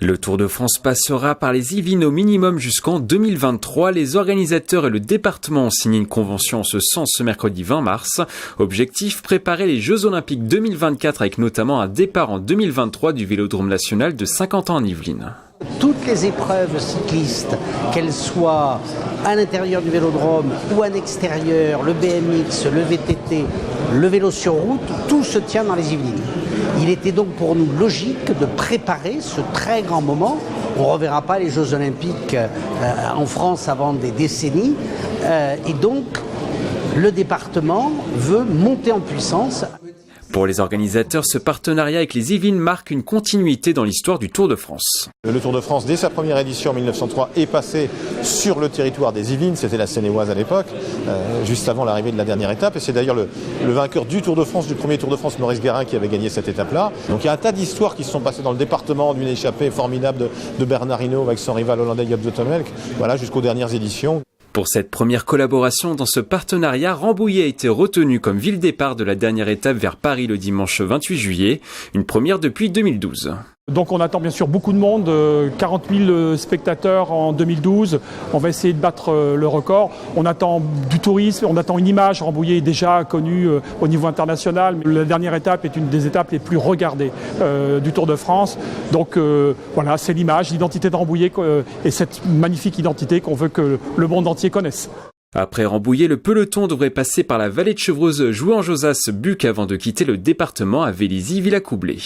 Le Tour de France passera par les Yvelines au minimum jusqu'en 2023. Les organisateurs et le département ont signé une convention en ce sens ce mercredi 20 mars. Objectif, préparer les Jeux Olympiques 2024 avec notamment un départ en 2023 du Vélodrome national de Saint-Quentin en Yvelines. Toutes les épreuves cyclistes, qu'elles soient à l'intérieur du vélodrome ou en extérieur, le BMX, le VTT, le vélo sur route, tout se tient dans les Yvelines. Il était donc pour nous logique de préparer ce très grand moment. On ne reverra pas les Jeux Olympiques en France avant des décennies. Et donc, le département veut monter en puissance. Pour les organisateurs, ce partenariat avec les Yvelines marque une continuité dans l'histoire du Tour de France. Le Tour de France, dès sa première édition en 1903, est passé sur le territoire des Yvelines, c'était la Seine-et-Oise à l'époque, juste avant l'arrivée de la dernière étape. Et c'est d'ailleurs le vainqueur du Tour de France, du premier Tour de France, Maurice Guérin, qui avait gagné cette étape-là. Donc il y a un tas d'histoires qui se sont passées dans le département, d'une échappée formidable de Bernard Hinault avec son rival hollandais Joop Zoetemelk, voilà, jusqu'aux dernières éditions. Pour cette première collaboration dans ce partenariat, Rambouillet a été retenu comme ville départ de la dernière étape vers Paris le dimanche 28 juillet, une première depuis 2012. Donc on attend bien sûr beaucoup de monde, 40 000 spectateurs en 2012, on va essayer de battre le record. On attend du tourisme, on attend une image, Rambouillet est déjà connu au niveau international. La dernière étape est une des étapes les plus regardées du Tour de France. Donc voilà, c'est l'image, l'identité de Rambouillet et cette magnifique identité qu'on veut que le monde entier connaisse. Après Rambouillet, le peloton devrait passer par la vallée de Chevreuse, Jouan-Josas, Buc avant de quitter le département à Vélizy-Villacoublay.